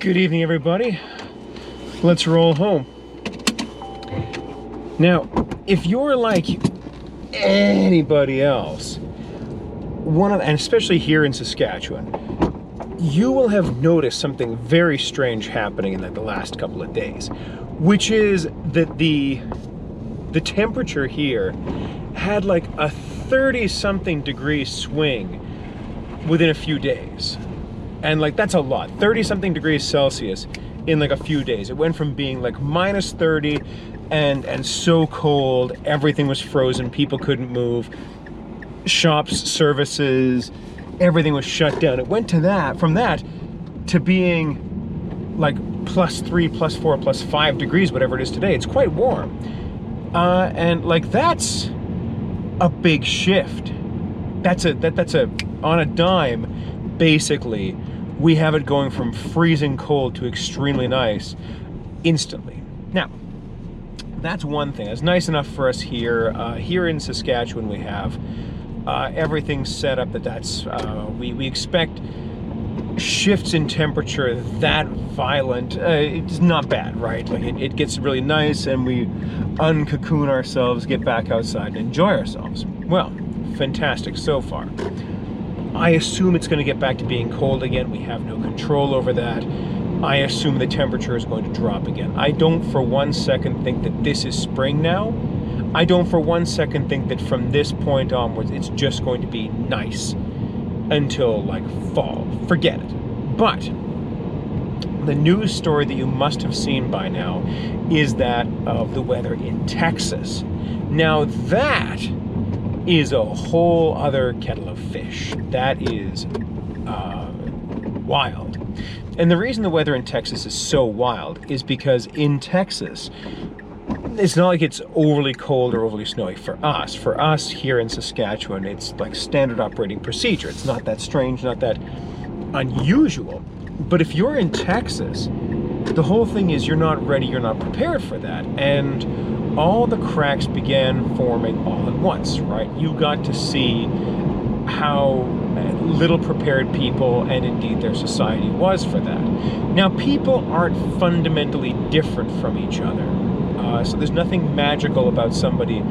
Good evening, everybody. Let's roll home. Now, if you're like anybody else, and especially here in Saskatchewan, you will have noticed something very strange happening in the last couple of days, which is that the temperature here had like a 30-something degree swing within a few days. And like, that's a lot, 30-something degrees Celsius in like a few days. It went from being like minus 30 and so cold, everything was frozen, people couldn't move, shops, services, everything was shut down. It went to that, from that to being like plus 3, plus 4, plus 5 degrees, whatever it is today. It's quite warm. And like, that's a big shift. That's on a dime, basically. We have it going from freezing cold to extremely nice instantly. Now, that's one thing. It's nice enough for us here. Here in Saskatchewan, we have everything set up that's, we expect shifts in temperature that violent. It's not bad, right? Like it gets really nice and we uncocoon ourselves, get back outside and enjoy ourselves. Well, fantastic so far. I assume it's going to get back to being cold again. We have no control over that. I assume the temperature is going to drop again. I don't for one second think that this is spring now. I don't for one second think that from this point onwards, it's just going to be nice until like fall. Forget it. But the news story that you must have seen by now is that of the weather in Texas. Now that is a whole other kettle of fish. That is wild. And the reason the weather in Texas is so wild is because in Texas, it's not like it's overly cold or overly snowy for us. For us here in Saskatchewan, it's like standard operating procedure. It's not that strange, not that unusual. But if you're in Texas, the whole thing is you're not ready, you're not prepared for that. And all the cracks began forming all at once, right? You got to see how little prepared people and indeed their society was for that. Now, people aren't fundamentally different from each other. So there's nothing magical about somebody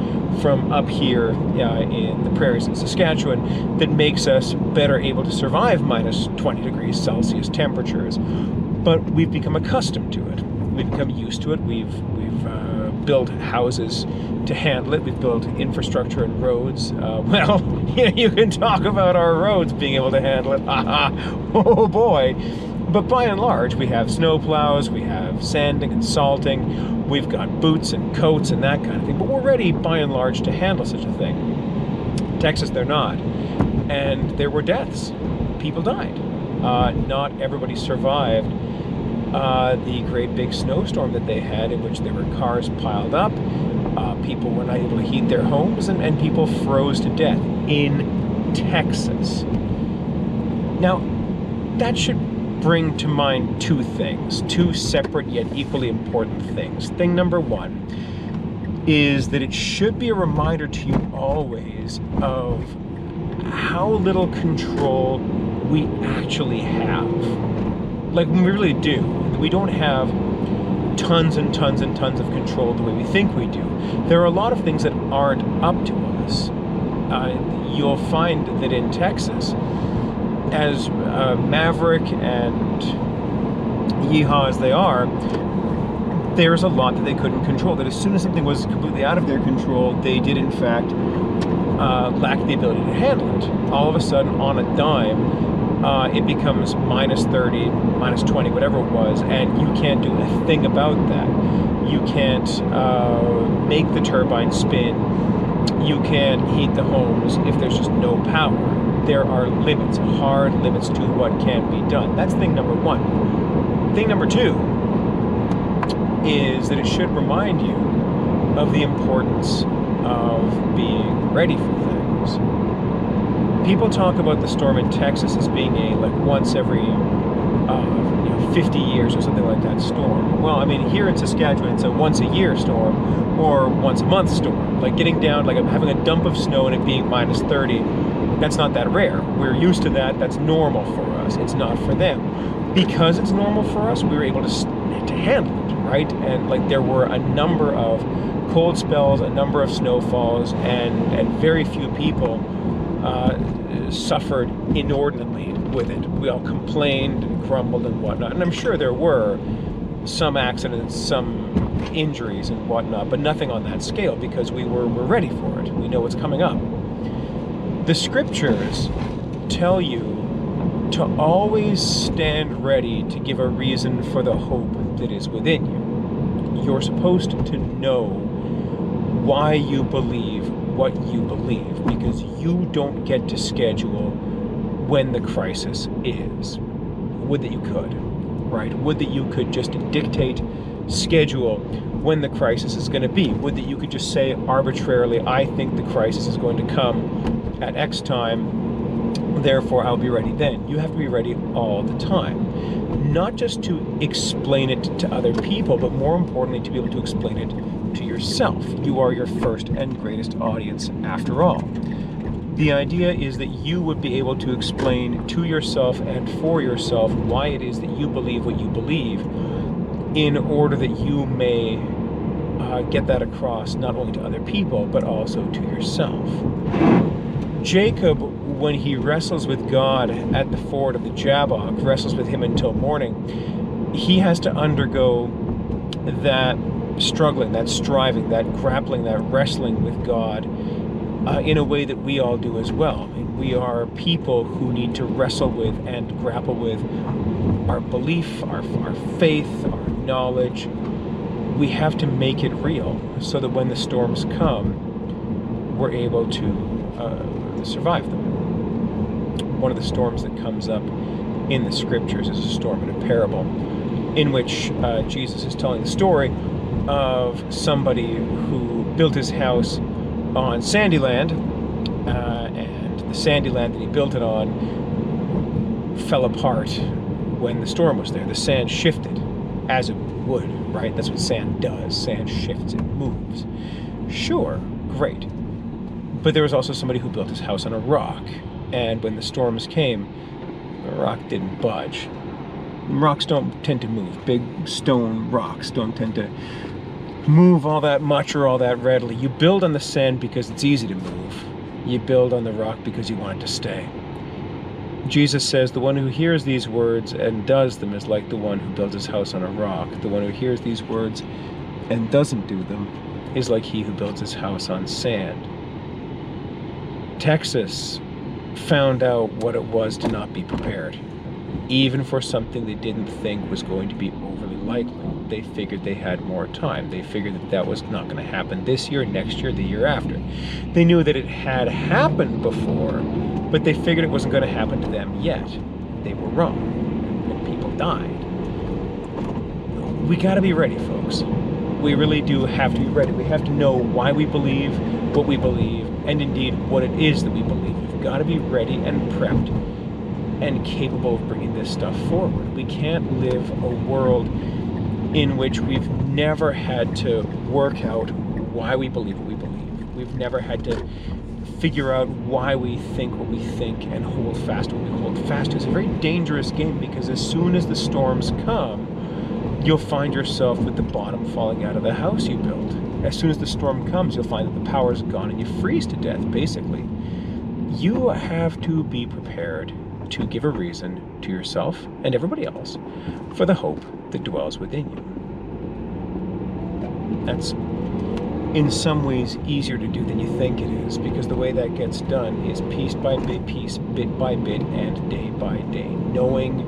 from up here in the prairies in Saskatchewan that makes us better able to survive minus 20 degrees Celsius temperatures. But we've become accustomed to it. We've become used to it. We've built houses to handle it. We've built infrastructure and roads. Well, you can talk about our roads being able to handle it. Oh boy. But by and large, we have snow plows, we have sanding and salting, we've got boots and coats and that kind of thing. But we're ready, by and large, to handle such a thing. Texas, they're not. And there were deaths. People died. Not everybody survived the great big snowstorm that they had, in which there were cars piled up, people were not able to heat their homes, and people froze to death in Texas. Now, that should bring to mind two things, two separate yet equally important things. Thing number one is that it should be a reminder to you always of how little control we actually have. Like, we really do. We don't have tons and tons and tons of control the way we think we do. There are a lot of things that aren't up to us. You'll find that in Texas, as maverick and yeehaw as they are, there's a lot that they couldn't control. That as soon as something was completely out of their control, they did in fact lack the ability to handle it. All of a sudden, on a dime, it becomes minus 30, minus 20, whatever it was, and you can't do a thing about that. You can't make the turbine spin. You can't heat the homes if there's just no power. There are limits, hard limits to what can be done. That's thing number one. Thing number two is that it should remind you of the importance of being ready for things. People talk about the storm in Texas as being a like once every 50 years or something like that storm. Well, I mean, here in Saskatchewan, it's a once a year storm or once a month storm. Like getting down, like having a dump of snow and it being minus 30 That's not that rare. We're used to that. That's normal for us. It's not for them. Because it's normal for us, we were able to handle it, right? And like there were a number of cold spells, a number of snowfalls, and very few people suffered inordinately with it. We all complained and grumbled and whatnot. And I'm sure there were some accidents, some injuries and whatnot, but nothing on that scale because we're ready for it. We know what's coming up. The scriptures tell you to always stand ready to give a reason for the hope that is within you. You're supposed to know why you believe what you believe, because you don't get to schedule when the crisis is. Would that you could, right? Would that you could just dictate, schedule when the crisis is going to be. Would that you could just say arbitrarily, I think the crisis is going to come at X time, therefore I'll be ready then. You have to be ready all the time. Not just to explain it to other people, but more importantly, to be able to explain it to yourself. You are your first and greatest audience after all. The idea is that you would be able to explain to yourself and for yourself why it is that you believe what you believe, in order that you may get that across not only to other people, but also to yourself. Jacob, when he wrestles with God at the ford of the Jabbok, wrestles with him until morning, he has to undergo that struggling, that striving, that grappling, that wrestling with God in a way that we all do as well. We are people who need to wrestle with and grapple with our belief, our faith, our knowledge. We have to make it real so that when the storms come, we're able to survive them. One of the storms that comes up in the scriptures is a storm in a parable in which Jesus is telling the story of somebody who built his house on sandy land, and the sandy land that he built it on fell apart when the storm was there. The sand shifted, as it would, right? That's what sand does. Sand shifts, it moves. Sure, great. But there was also somebody who built his house on a rock, and when the storms came, the rock didn't budge. Rocks don't tend to move. Big stone rocks don't tend to move all that much or all that readily. You build on the sand because it's easy to move. You build on the rock because you want it to stay. Jesus says the one who hears these words and does them is like the one who builds his house on a rock. The one who hears these words and doesn't do them is like he who builds his house on sand. Texas found out what it was to not be prepared, even for something they didn't think was going to be overly likely. They figured they had more time. They figured that that was not going to happen this year, next year, the year after. They knew that it had happened before, but they figured it wasn't going to happen to them yet. They were wrong, and people died. We got to be ready, folks. We really do have to be ready. We have to know why we believe what we believe, and indeed what it is that we believe. We've got to be ready and prepped and capable of bringing this stuff forward. We can't live a world in which we've never had to work out why we believe what we believe. We've never had to figure out why we think what we think and hold fast what we hold fast. It's a very dangerous game, because as soon as the storms come, you'll find yourself with the bottom falling out of the house you built. As soon as the storm comes, you'll find that the power's gone and you freeze to death, basically. You have to be prepared to give a reason to yourself and everybody else for the hope that dwells within you. That's in some ways easier to do than you think it is, because the way that gets done is piece by piece, bit by bit, and day by day. Knowing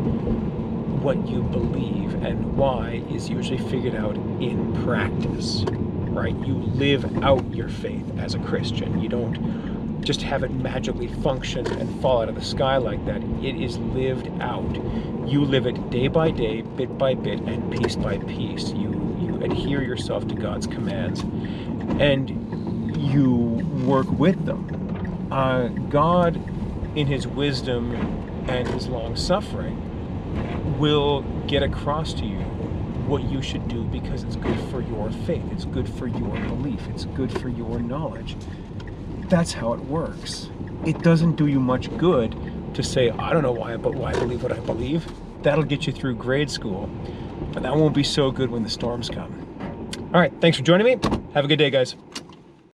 what you believe and why is usually figured out in practice, right? You live out your faith as a Christian. You don't just have it magically function and fall out of the sky like that. It is lived out. You live it day by day, bit by bit, and piece by piece. You adhere yourself to God's commands, and you work with them. God, in his wisdom and his long suffering, will get across to you what you should do, because it's good for your faith, it's good for your belief, it's good for your knowledge. That's how it works. it doesn't do you much good to say, I don't know why, but why I believe what I believe. That'll get you through grade school, but that won't be so good when the storms come. All right, thanks for joining me. Have a good day, guys.